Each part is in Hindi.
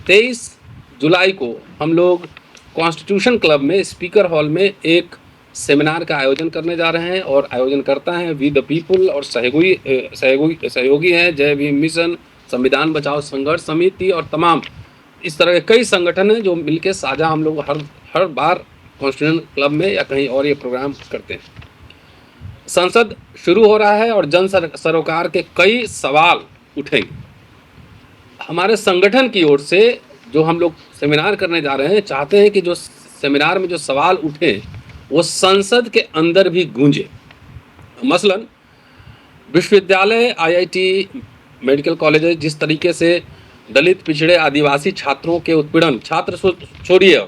23 जुलाई को हम लोग कॉन्स्टिट्यूशन क्लब में स्पीकर हॉल में एक सेमिनार का आयोजन करने जा रहे हैं और आयोजन करता है वी द पीपल और सहयोगी हैं जय भीम मिशन, संविधान बचाओ संघर्ष समिति और तमाम इस तरह के कई संगठन हैं जो मिलकर साझा हम लोग हर बार कॉन्स्टिट्यूशन क्लब में या कहीं और ये प्रोग्राम करते हैं। संसद शुरू हो रहा है और जन सरोकार के कई सवाल उठेंगे। हमारे संगठन की ओर से जो हम लोग सेमिनार करने जा रहे हैं चाहते हैं कि जो सेमिनार में जो सवाल उठे वो संसद के अंदर भी गूंजे। मसलन विश्वविद्यालय, आईआईटी, मेडिकल कॉलेज जिस तरीके से दलित, पिछड़े, आदिवासी छात्रों के उत्पीड़न, छात्र छोड़िए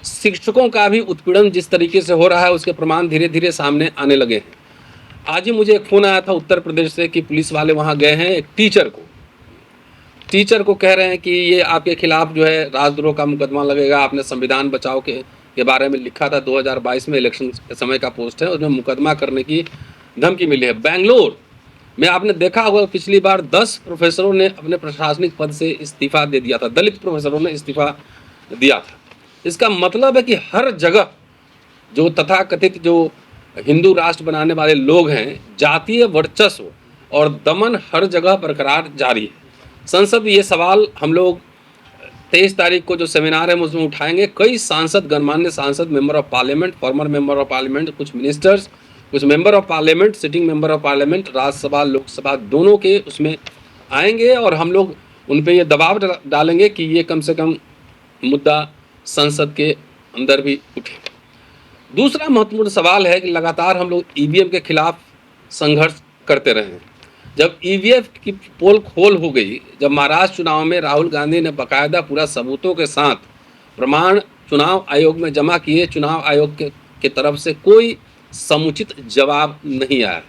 शिक्षकों का भी उत्पीड़न जिस तरीके से हो रहा है उसके प्रमाण धीरे धीरे सामने आने लगे हैं। आज ही मुझे एक फ़ोन आया था उत्तर प्रदेश से कि पुलिस वाले वहाँ गए हैं, एक टीचर को कह रहे हैं कि ये आपके खिलाफ जो है राजद्रोह का मुकदमा लगेगा, आपने संविधान बचाओ के बारे में लिखा था, 2022 में इलेक्शन के समय का पोस्ट है, उसमें मुकदमा करने की धमकी मिली है। बेंगलोर में आपने देखा होगा पिछली बार 10 प्रोफेसरों ने अपने प्रशासनिक पद से इस्तीफा दे दिया था, दलित प्रोफेसरों ने इस्तीफा दिया था। इसका मतलब है कि हर जगह जो तथाकथित जो हिंदू राष्ट्र बनाने वाले लोग हैं, जातीय वर्चस्व और दमन हर जगह बरकरार जारी है। संसद ये सवाल हम लोग 23 तारीख को जो सेमिनार है उसमें उठाएंगे। कई सांसद, गणमान्य सांसद, member of parliament, farmer member of parliament, कुछ मिनिस्टर्स, कुछ member of parliament, sitting member of parliament, Rajya Sabha Lok Sabha दोनों के उसमें आएंगे और हम लोग उन पर ये दबाव डालेंगे कि ये कम से कम मुद्दा संसद के अंदर भी उठे। दूसरा महत्वपूर्ण सवाल है कि लगातार हम लोग ईवीएम के खिलाफ संघर्ष करते रहे हैं। जब ईवीएम की पोल खोल हो गई, जब महाराष्ट्र चुनाव में राहुल गांधी ने बाकायदा पूरा सबूतों के साथ प्रमाण चुनाव आयोग में जमा किए, चुनाव आयोग के तरफ से कोई समुचित जवाब नहीं आया,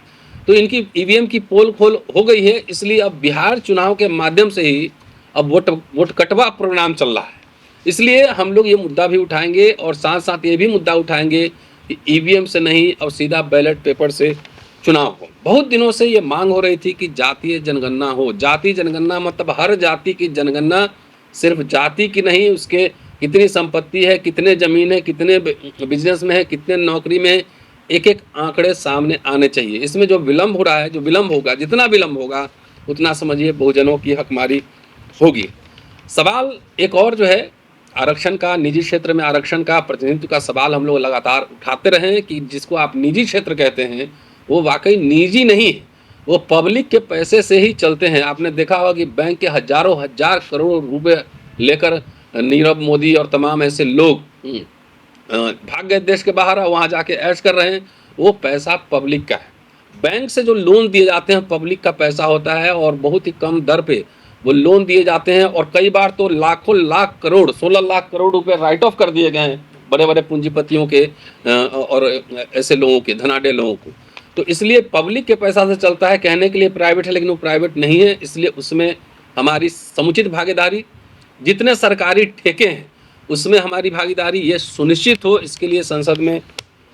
तो इनकी ईवीएम की पोल खोल हो गई है। इसलिए अब बिहार चुनाव के माध्यम से ही अब वोट कटवा प्रोग्राम चल रहा है। इसलिए हम लोग ये मुद्दा भी उठाएंगे और साथ साथ ये भी मुद्दा उठाएंगे कि ईवीएम से नहीं और सीधा बैलेट पेपर से चुनाव हो। बहुत दिनों से ये मांग हो रही थी कि जातीय जनगणना हो। जातीय जनगणना मतलब हर जाति की जनगणना, सिर्फ जाति की नहीं, उसके कितनी संपत्ति है, कितने ज़मीन है, कितने बिजनेस में है, कितने नौकरी में है, एक एक आंकड़े सामने आने चाहिए। इसमें जो विलम्ब हो रहा है, जो विलम्ब होगा, जितना विलम्ब होगा उतना समझिए बहुजनों की हकमारी होगी। सवाल एक और जो है आरक्षण का, निजी क्षेत्र में आरक्षण का, प्रतिनिधित्व का सवाल हम लोग लगातार उठाते रहे हैं कि जिसको आप निजी क्षेत्र कहते हैं वो वाकई निजी नहीं है, वो पब्लिक के पैसे से ही चलते हैं। आपने देखा होगा कि बैंक के हजारों हजार करोड़ रुपए लेकर नीरव मोदी और तमाम ऐसे लोग भाग गए देश के बाहर, वहाँ जाके ऐश कर रहे हैं। वो पैसा पब्लिक का है। बैंक से जो लोन दिए जाते हैं पब्लिक का पैसा होता है और बहुत ही कम दर पे वो लोन दिए जाते हैं और कई बार तो लाखों लाख करोड़, 16 लाख करोड़ रुपए राइट ऑफ कर दिए गए हैं बड़े बड़े पूंजीपतियों के और ऐसे लोगों के, धनाढ़ लोगों को। तो इसलिए पब्लिक के पैसा से चलता है। कहने के लिए प्राइवेट है लेकिन वो प्राइवेट नहीं है। इसलिए उसमें हमारी समुचित भागीदारी, जितने सरकारी ठेके हैं उसमें हमारी भागीदारी ये सुनिश्चित हो, इसके लिए संसद में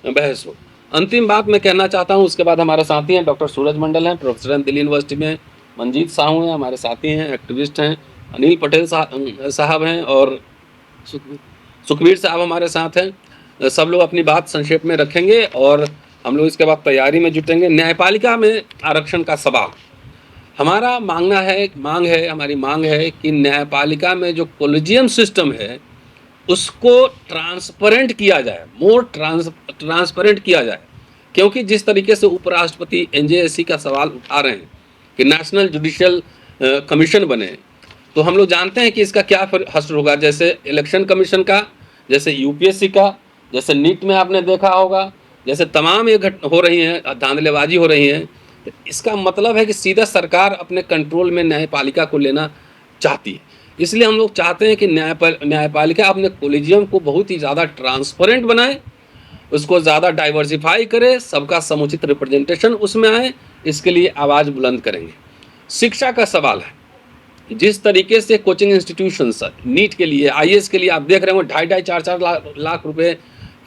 बहस हो। अंतिम बात मैं कहना चाहता हूँ, उसके बाद हमारे साथी हैं डॉक्टर सूरज मंडल हैं, प्रोफेसर हैं दिल्ली यूनिवर्सिटी में, मंजीत साहू हैं हमारे साथी हैं, एक्टिविस्ट हैं, अनिल पटेल साहब हैं और सुखबीर साहब हमारे साथ हैं। सब लोग अपनी बात संक्षेप में रखेंगे और हम लोग इसके बाद तैयारी में जुटेंगे। न्यायपालिका में आरक्षण का सवाल हमारी मांग है कि न्यायपालिका में जो कोलेजियम सिस्टम है उसको ट्रांसपेरेंट किया जाए, मोर ट्रांसपेरेंट किया जाए। क्योंकि जिस तरीके से उपराष्ट्रपति एनजेएससी का सवाल उठा रहे हैं कि नेशनल जुडिशियल कमीशन बने, तो हम लोग जानते हैं कि इसका क्या हश्र होगा। जैसे इलेक्शन कमीशन का, जैसे यूपीएससी का, जैसे नीट में आपने देखा होगा, जैसे तमाम ये हो रही हैं, धांधलेबाजी हो रही है। तो इसका मतलब है कि सीधा सरकार अपने कंट्रोल में न्यायपालिका को लेना चाहती है। इसलिए हम लोग चाहते हैं कि न्यायपालिका अपने कोलेजियम को बहुत ही ज़्यादा ट्रांसपेरेंट बनाए, उसको ज़्यादा डाइवर्सिफाई करे, सबका समुचित रिप्रेजेंटेशन उसमें आए। इसके लिए आवाज़ बुलंद करेंगे। शिक्षा का सवाल है, जिस तरीके से कोचिंग इंस्टीट्यूशंस नीट के लिए, आईएएस के लिए आप देख रहे हो 2.5 4 लाख रुपए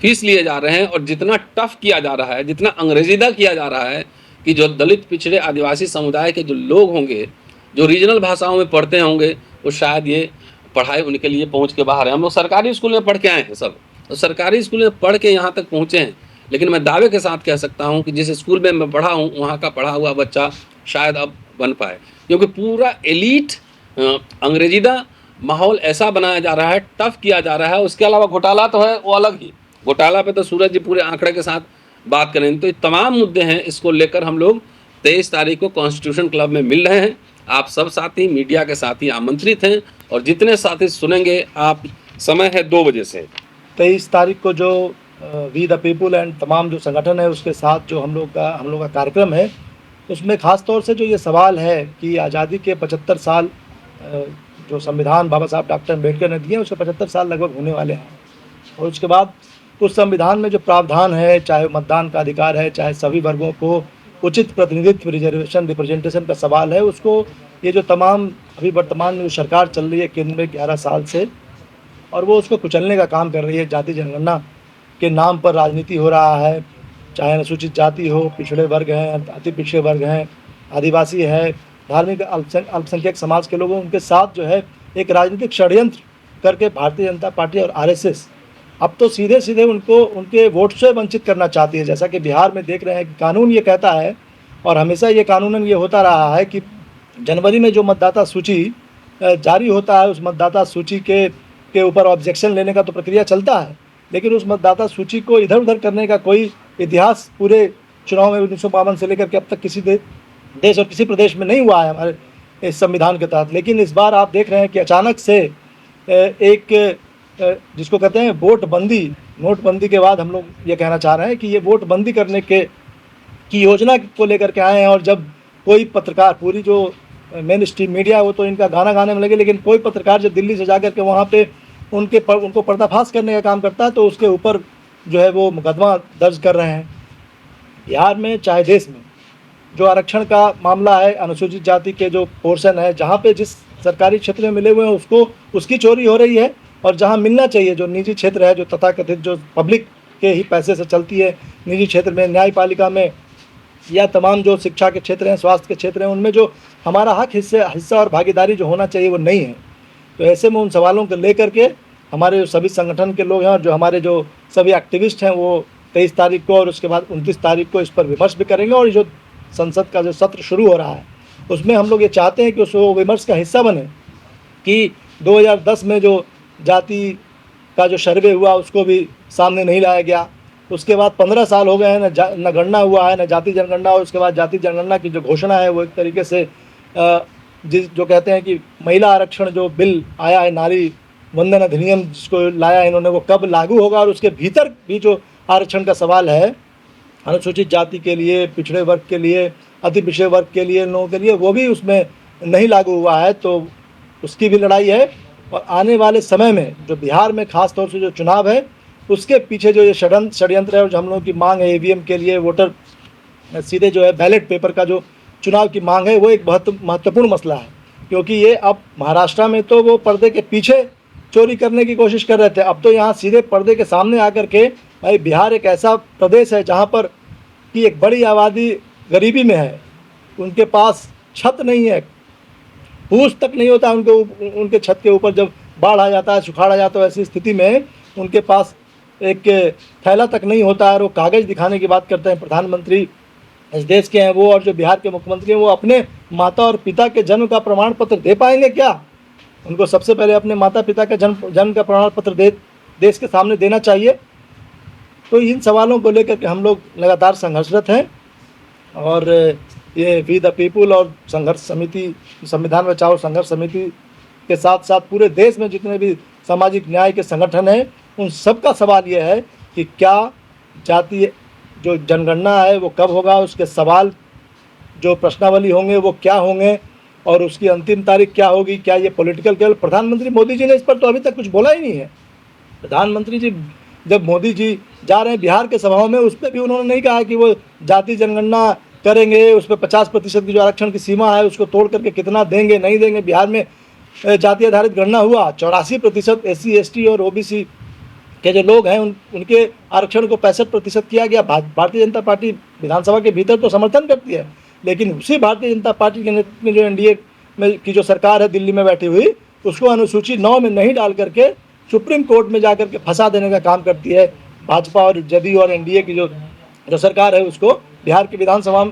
फीस लिए जा रहे हैं और जितना टफ किया जा रहा है, जितना अंग्रेजीदा किया जा रहा है कि जो दलित, पिछड़े, आदिवासी समुदाय के जो लोग होंगे, जो रीजनल भाषाओं में पढ़ते होंगे, वो शायद ये पढ़ाई उनके लिए पहुंच के बाहर है। हम लोग सरकारी स्कूल में पढ़ के आए हैं सब, तो सरकारी स्कूल में पढ़ के यहाँ तक पहुँचे हैं, लेकिन मैं दावे के साथ कह सकता हूँ कि जिस स्कूल में मैं पढ़ा हूँ वहाँ का पढ़ा हुआ बच्चा शायद अब बन पाए, क्योंकि पूरा एलीट अंग्रेजीदा माहौल ऐसा बनाया जा रहा है, टफ किया जा रहा है। उसके अलावा घोटाला तो है, वो अलग ही, घोटाला पे तो सूरज जी पूरे आंकड़े के साथ बात करें। तो ये तमाम मुद्दे हैं, इसको लेकर हम लोग 23 तारीख को कॉन्स्टिट्यूशन क्लब में मिल रहे हैं। आप सब साथी, मीडिया के साथी आमंत्रित हैं, और जितने साथी सुनेंगे आप, समय है 2 बजे से 23 तारीख को जो वी द पीपुल एंड तमाम जो संगठन है उसके साथ जो हम लोग का कार्यक्रम है, उसमें ख़ास तौर से जो ये सवाल है कि आज़ादी के 75 साल जो संविधान बाबा साहब डॉक्टर अम्बेडकर ने दिए उसके 75 साल लगभग होने वाले हैं, और उसके बाद उस संविधान में जो प्रावधान है, चाहे मतदान का अधिकार है, चाहे सभी वर्गों को उचित प्रतिनिधित्व रिप्रेजेंटेशन का सवाल है, उसको ये जो तमाम अभी वर्तमान में जो सरकार चल रही है केंद्र में 11 साल से, और वो उसको कुचलने का काम कर रही है। जाति जनगणना के नाम पर राजनीति हो रहा है, चाहे अनुसूचित जाति हो, पिछड़े वर्ग हैं, अति पिछड़े वर्ग हैं, आदिवासी है, धार्मिक अल्पसंख्यक समाज के लोगों उनके साथ जो है एक राजनीतिक षड्यंत्र करके भारतीय जनता पार्टी और आरएसएस अब तो सीधे सीधे उनको उनके वोट से वंचित करना चाहती है। जैसा कि बिहार में देख रहे हैं कि कानून ये कहता है, और हमेशा ये कानूनन ये होता रहा है कि जनवरी में जो मतदाता सूची जारी होता है, उस मतदाता सूची के ऊपर ऑब्जेक्शन लेने का तो प्रक्रिया चलता है, लेकिन उस मतदाता सूची को इधर उधर करने का कोई इतिहास पूरे चुनाव में 1952 से लेकर के अब तक किसी देश और किसी प्रदेश में नहीं हुआ है हमारे इस संविधान के तहत। लेकिन इस बार आप देख रहे हैं कि अचानक से एक जिसको कहते हैं नोटबंदी के बाद हम लोग ये कहना चाह रहे हैं कि ये वोटबंदी करने की योजना को लेकर के आए हैं। और जब कोई पत्रकार, पूरी जो मेन स्ट्रीम मीडिया है वो तो इनका गाना गाने में लगे, लेकिन कोई पत्रकार जब दिल्ली से जा कर के वहाँ पे उनको पर्दाफाश करने का काम करता है तो उसके ऊपर जो है वो मुकदमा दर्ज कर रहे हैं। बिहार में चाहे देश में जो आरक्षण का मामला है, अनुसूचित जाति के जो पोर्शन है, जहाँ पे जिस सरकारी क्षेत्र में मिले हुए हैं उसकी चोरी हो रही है, और जहाँ मिलना चाहिए जो निजी क्षेत्र है, जो तथाकथित जो पब्लिक के ही पैसे से चलती है निजी क्षेत्र में, न्यायपालिका में, या तमाम जो शिक्षा के क्षेत्र हैं, स्वास्थ्य के क्षेत्र हैं, उनमें जो हमारा हक हिस्सा और भागीदारी जो होना चाहिए वो नहीं है। तो ऐसे में उन सवालों को लेकर के हमारे जो सभी संगठन के लोग हैं और जो हमारे जो सभी एक्टिविस्ट हैं वो 23 तारीख को और उसके बाद 29 तारीख को इस पर विमर्श भी करेंगे। और जो संसद का जो सत्र शुरू हो रहा है उसमें हम लोग ये चाहते हैं कि उस विमर्श का हिस्सा बने कि 2010 में जो जाति का जो सर्वे हुआ उसको भी सामने नहीं लाया गया। उसके बाद 15 साल हो गए हैं, न गणना हुआ है, न जाति जनगणना। और उसके बाद जाति जनगणना की जो घोषणा है वो एक तरीके से जो कहते हैं कि महिला आरक्षण जो बिल आया है, नारी वंदन अधिनियम जिसको लाया इन्होंने, वो कब लागू होगा, और उसके भीतर भी जो आरक्षण का सवाल है अनुसूचित जाति के लिए, पिछड़े वर्ग के लिए, अति पिछड़े वर्ग के लिए, लोगों के लिए, वो भी उसमें नहीं लागू हुआ है। तो उसकी भी लड़ाई है। और आने वाले समय में जो बिहार में ख़ास तौर से जो चुनाव है उसके पीछे जो ये षड्यंत्र है और जो हम लोगों की मांग है ईवीएम के लिए, वोटर सीधे जो है बैलेट पेपर का जो चुनाव की मांग है, वो एक बहुत महत्वपूर्ण मसला है। क्योंकि ये अब महाराष्ट्र में तो वो पर्दे के पीछे चोरी करने की कोशिश कर रहे थे, अब तो यहाँ सीधे पर्दे के सामने आकर के, भाई बिहार एक ऐसा प्रदेश है जहाँ पर कि एक बड़ी आबादी गरीबी में है, उनके पास छत नहीं है, फूस तक नहीं होता उनके छत के ऊपर जब बाढ़ आ जाता है, सुखाड़ आ जाता है, ऐसी स्थिति में उनके पास एक थैला तक नहीं होता है और वो कागज़ दिखाने की बात करते हैं। प्रधानमंत्री इस देश के हैं वो, और जो बिहार के मुख्यमंत्री हैं वो अपने माता और पिता के जन्म का प्रमाण पत्र दे पाएंगे क्या? उनको सबसे पहले अपने माता पिता का जन्म का प्रमाण पत्र देश के सामने देना चाहिए। तो इन सवालों को लेकर के हम लोग लगातार संघर्षरत हैं। और ये वी द पीपुल और संघर्ष समिति, संविधान बचाओ संघर्ष समिति के साथ साथ पूरे देश में जितने भी सामाजिक न्याय के संगठन हैं उन सब का सवाल ये है कि क्या जातीय जो जनगणना है वो कब होगा, उसके सवाल जो प्रश्नावली होंगे वो क्या होंगे, और उसकी अंतिम तारीख क्या होगी। क्या ये पॉलिटिकल, केवल प्रधानमंत्री मोदी जी ने इस पर तो अभी तक कुछ बोला ही नहीं है। प्रधानमंत्री जी जब मोदी जी जा रहे हैं बिहार के सभाओं में, उस पर भी उन्होंने नहीं कहा कि वो जाति जनगणना करेंगे, उस पर 50% की जो आरक्षण की सीमा है उसको तोड़ करके कितना देंगे नहीं देंगे। बिहार में जाति आधारित गणना हुआ, 84% SC ST और OBC के जो लोग हैं उनके आरक्षण को 65% किया गया। भारतीय जनता पार्टी विधानसभा के भीतर तो समर्थन करती है, लेकिन उसी भारतीय जनता पार्टी के नेतृत्व में जो NDA में की जो सरकार है दिल्ली में बैठी हुई, उसको अनुसूची 9 में नहीं डाल करके सुप्रीम कोर्ट में जाकर के फंसा देने का काम करती है भाजपा और जदयू और एनडीए की जो सरकार है। उसको बिहार की विधानसभा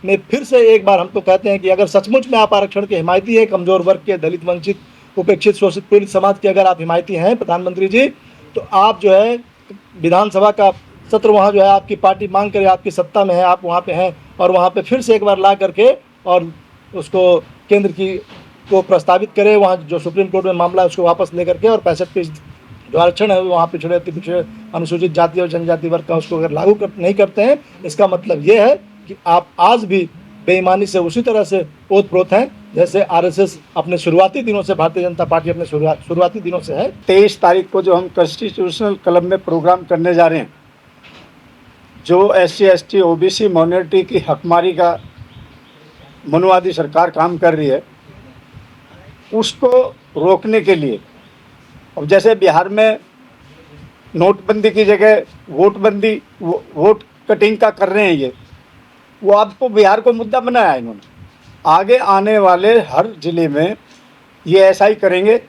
में फिर से एक बार हम तो कहते हैं कि अगर सचमुच में आप आरक्षण के हिमायती हैं, कमज़ोर वर्ग के, दलित, वंचित, उपेक्षित, शोषित, पीड़ित समाज के अगर आप हिमायती हैं प्रधानमंत्री जी, तो आप जो है विधानसभा का सत्र वहाँ जो है आपकी पार्टी मांग करे, आपकी सत्ता में है, आप वहाँ पे हैं, और वहाँ पे फिर से एक बार ला करके और उसको केंद्र की को प्रस्तावित करे, वहाँ जो सुप्रीम कोर्ट में मामला है उसको वापस ले करके, और 65% जो आरक्षण है वहाँ पिछड़े अति पिछड़े अनुसूचित जाति और जनजाति वर्ग का उसको अगर लागू नहीं करते हैं, इसका मतलब ये है कि आप आज भी बेईमानी से उसी तरह से ओतप्रोत हैं जैसे आरएसएस अपने शुरुआती दिनों से, भारतीय जनता पार्टी अपने शुरुआती दिनों से है। 23 तारीख को जो हम कॉन्स्टिट्यूशनल क्लब में प्रोग्राम करने जा रहे हैं, जो SC ST OBC माइनॉरिटी की हकमारी का मनुवादी सरकार काम कर रही है, उसको रोकने के लिए, अब जैसे बिहार में नोटबंदी की जगह वोट कटिंग का कर रहे हैं, ये वो आपको बिहार को मुद्दा बनाया है इन्होंने। आगे आने वाले हर जिले में ये ऐसा ही करेंगे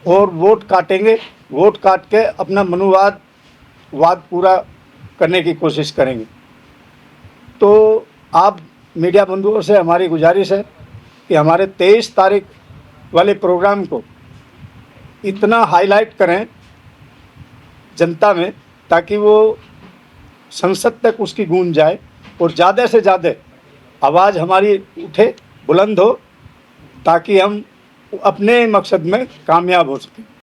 और वोट काटेंगे, वोट काट के अपना वाद पूरा करने की कोशिश करेंगे। तो आप मीडिया बंधुओं से हमारी गुजारिश है कि हमारे 23 तारीख वाले प्रोग्राम को इतना हाईलाइट करें जनता में, ताकि वो संसद तक उसकी गूंज जाए और ज़्यादा से ज़्यादा आवाज़ हमारी उठे, बुलंद हो, ताकि हम अपने मकसद में कामयाब हो सकें।